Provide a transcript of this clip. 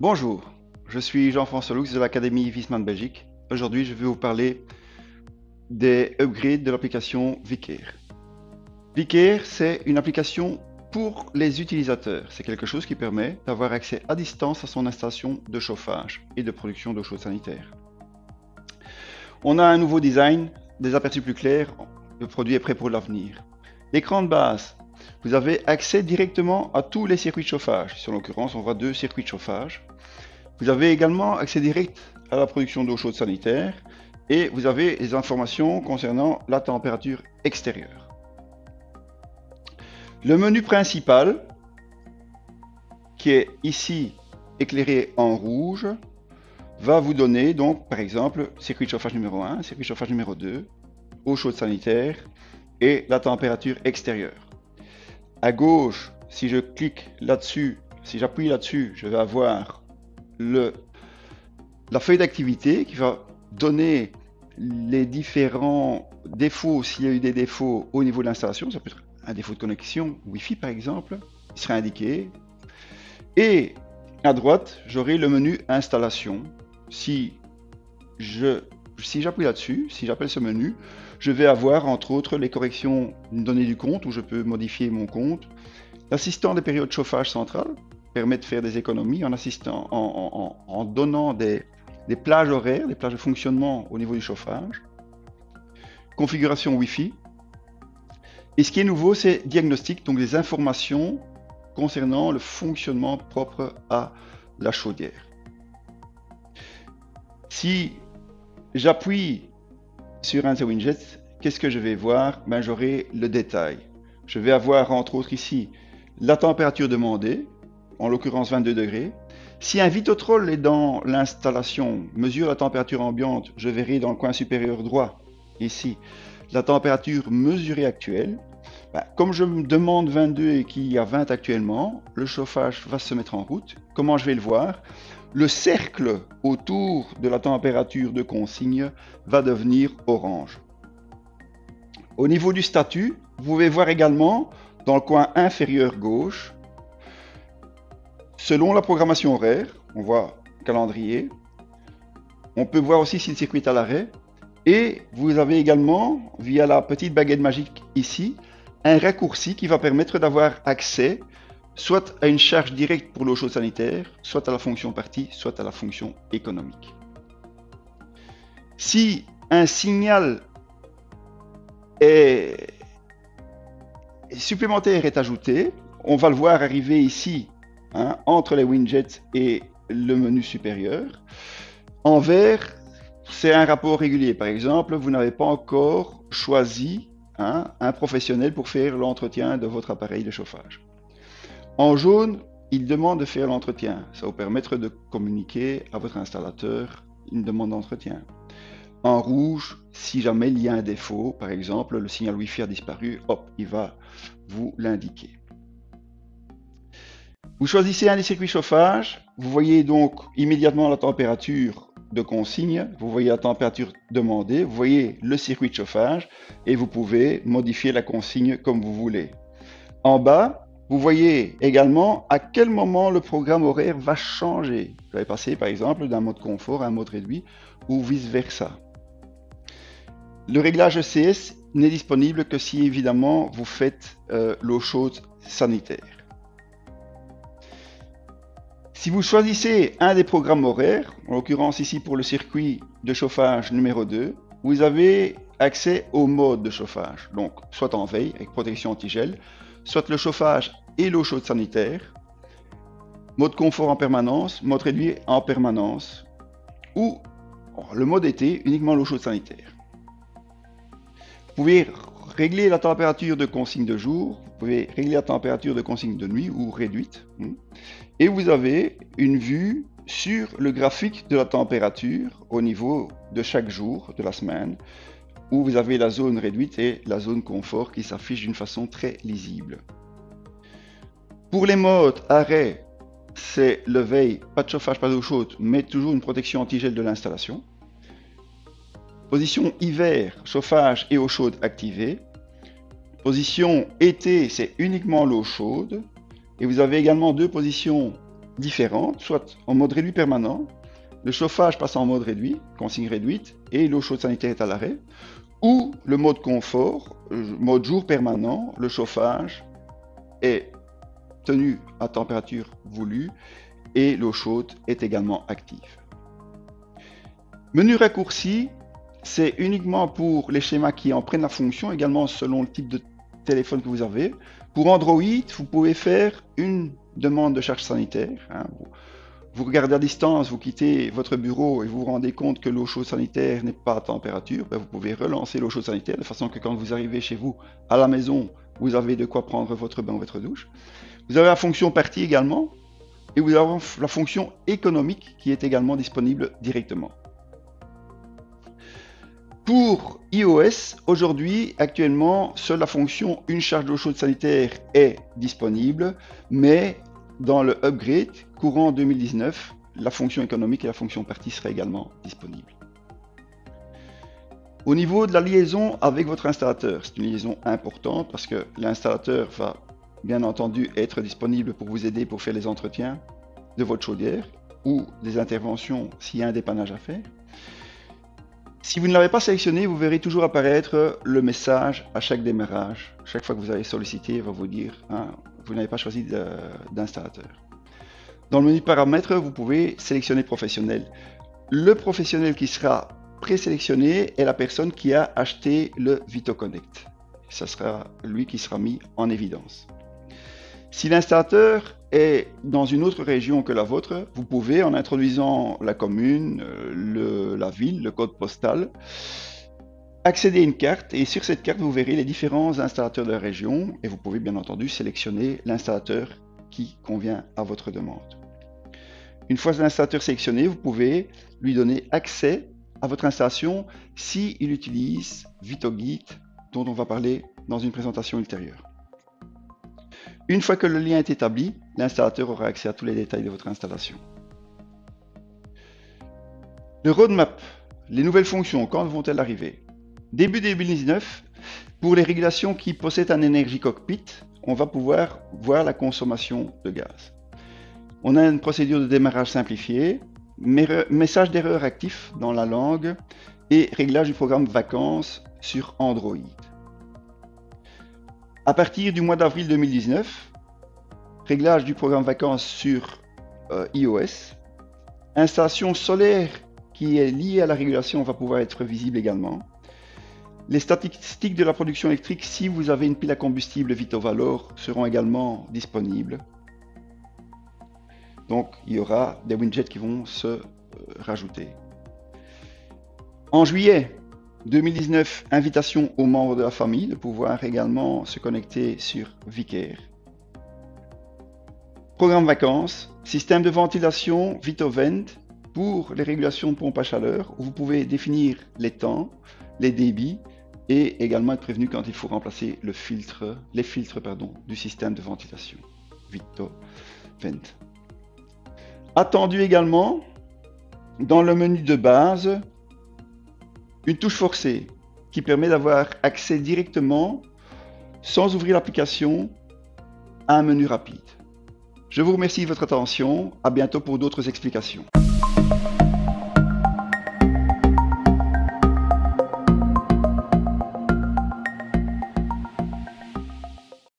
Bonjour, je suis Jean-François Lux de l'Académie Viessmann Belgique. Aujourd'hui, je vais vous parler des upgrades de l'application Vicair. Vicair, c'est une application pour les utilisateurs. C'est quelque chose qui permet d'avoir accès à distance à son installation de chauffage et de production d'eau chaude sanitaire. On a un nouveau design, des aperçus plus clairs, le produit est prêt pour l'avenir. L'écran de base, vous avez accès directement à tous les circuits de chauffage. Ici, en l'occurrence, on voit 2 circuits de chauffage. Vous avez également accès direct à la production d'eau chaude sanitaire et vous avez les informations concernant la température extérieure. Le menu principal, qui est ici éclairé en rouge, va vous donner donc par exemple circuit de chauffage numéro 1, circuit de chauffage numéro 2, eau chaude sanitaire et la température extérieure. À gauche, si je clique là-dessus, si j'appuie là-dessus, je vais avoir la feuille d'activité qui va donner les différents défauts, s'il y a eu des défauts au niveau de l'installation. Ça peut être un défaut de connexion Wi-Fi par exemple, il sera indiqué. Et à droite, j'aurai le menu installation. Si j'appuie là-dessus, si j'appelle ce menu, je vais avoir entre autres les corrections données du compte où je peux modifier mon compte. L'assistant des périodes de chauffage central permet de faire des économies en donnant des plages horaires, des plages de fonctionnement au niveau du chauffage. Configuration Wi-Fi. Et ce qui est nouveau, c'est diagnostic, donc des informations concernant le fonctionnement propre à la chaudière. Si j'appuie sur un de ces widgets, qu'est-ce que je vais voir? J'aurai le détail. Je vais avoir entre autres ici la température demandée, en l'occurrence 22 degrés. Si un Vitotrol est dans l'installation, mesure la température ambiante, je verrai dans le coin supérieur droit, ici, la température mesurée actuelle. Comme je me demande 22 et qu'il y a 20 actuellement, le chauffage va se mettre en route. Comment je vais le voir? Le cercle autour de la température de consigne va devenir orange. Au niveau du statut, vous pouvez voir également dans le coin inférieur gauche, selon la programmation horaire, on voit calendrier, on peut voir aussi si le circuit est à l'arrêt, et vous avez également, via la petite baguette magique ici, un raccourci qui va permettre d'avoir accès soit à une charge directe pour l'eau chaude sanitaire, soit à la fonction partie, soit à la fonction économique. Si un signal supplémentaire est ajouté, on va le voir arriver ici, entre les widgets et le menu supérieur. En vert, c'est un rapport régulier. Par exemple, vous n'avez pas encore choisi un professionnel pour faire l'entretien de votre appareil de chauffage. En jaune, il demande de faire l'entretien. Ça va vous permettre de communiquer à votre installateur une demande d'entretien. En rouge, si jamais il y a un défaut, par exemple, le signal Wi-Fi a disparu, hop, il va vous l'indiquer. Vous choisissez un des circuits chauffage, vous voyez donc immédiatement la température de consigne, vous voyez la température demandée, vous voyez le circuit de chauffage et vous pouvez modifier la consigne comme vous voulez. En bas, vous voyez également à quel moment le programme horaire va changer. Vous allez passer par exemple d'un mode confort à un mode réduit ou vice versa. Le réglage ECS n'est disponible que si évidemment vous faites l'eau chaude sanitaire. Si vous choisissez un des programmes horaires, en l'occurrence ici pour le circuit de chauffage numéro 2, vous avez accès au mode de chauffage, donc soit en veille avec protection anti-gel, soit le chauffage et l'eau chaude sanitaire, mode confort en permanence, mode réduit en permanence, ou le mode été, uniquement l'eau chaude sanitaire. Vous pouvez régler la température de consigne de jour, vous pouvez régler la température de consigne de nuit ou réduite, et vous avez une vue sur le graphique de la température au niveau de chaque jour de la semaine, où vous avez la zone réduite et la zone confort qui s'affichent d'une façon très lisible. Pour les modes arrêt, c'est le veille, pas de chauffage, pas d'eau chaude, mais toujours une protection anti-gel de l'installation. Position hiver, chauffage et eau chaude activée. Position été, c'est uniquement l'eau chaude. Et vous avez également deux positions différentes, soit en mode réduit permanent, le chauffage passe en mode réduit, consigne réduite, et l'eau chaude sanitaire est à l'arrêt, ou le mode confort, mode jour permanent, le chauffage est tenu à température voulue et l'eau chaude est également active. Menu raccourci, c'est uniquement pour les schémas qui en prennent la fonction, également selon le type de téléphone que vous avez. Pour Android, vous pouvez faire une demande de charge sanitaire. Vous regardez à distance, vous quittez votre bureau et vous vous rendez compte que l'eau chaude sanitaire n'est pas à température, vous pouvez relancer l'eau chaude sanitaire de façon que quand vous arrivez chez vous, à la maison, vous avez de quoi prendre votre bain ou votre douche. Vous avez la fonction partie également, et vous avez la fonction économique qui est également disponible directement. Pour iOS, aujourd'hui, actuellement, seule la fonction une charge d'eau chaude sanitaire est disponible, mais dans le upgrade courant 2019, la fonction économique et la fonction partie seraient également disponibles. Au niveau de la liaison avec votre installateur, c'est une liaison importante parce que l'installateur va bien entendu être disponible pour vous aider pour faire les entretiens de votre chaudière ou des interventions s'il y a un dépannage à faire. Si vous ne l'avez pas sélectionné, vous verrez toujours apparaître le message à chaque démarrage. Chaque fois que vous allez solliciter, il va vous dire vous n'avez pas choisi d'installateur. Dans le menu paramètres, vous pouvez sélectionner professionnel. Le professionnel qui sera présélectionné est la personne qui a acheté le VitoConnect. Ce sera lui qui sera mis en évidence. Si l'installateur est dans une autre région que la vôtre, vous pouvez, en introduisant la commune, la ville, le code postal, accéder à une carte et sur cette carte, vous verrez les différents installateurs de la région et vous pouvez bien entendu sélectionner l'installateur qui convient à votre demande. Une fois l'installateur sélectionné, vous pouvez lui donner accès à votre installation s'il utilise VitoGuide, dont on va parler dans une présentation ultérieure. Une fois que le lien est établi, l'installateur aura accès à tous les détails de votre installation. Le roadmap, les nouvelles fonctions, quand vont-elles arriver? Début 2019, pour les régulations qui possèdent un Energy Cockpit, on va pouvoir voir la consommation de gaz. On a une procédure de démarrage simplifiée, message d'erreur actif dans la langue et réglage du programme vacances sur Android. À partir du mois d'avril 2019, réglage du programme vacances sur iOS, installation solaire qui est liée à la régulation va pouvoir être visible également. Les statistiques de la production électrique, si vous avez une pile à combustible VitoValor, seront également disponibles. Donc il y aura des widgets qui vont se rajouter. En juillet 2019, invitation aux membres de la famille de pouvoir également se connecter sur Vicaire. Programme vacances, système de ventilation VitoVent pour les régulations de pompe à chaleur où vous pouvez définir les temps, les débits et également être prévenu quand il faut remplacer les filtres du système de ventilation VitoVent. Attendu également dans le menu de base une touche forcée qui permet d'avoir accès directement, sans ouvrir l'application, à un menu rapide. Je vous remercie de votre attention. À bientôt pour d'autres explications.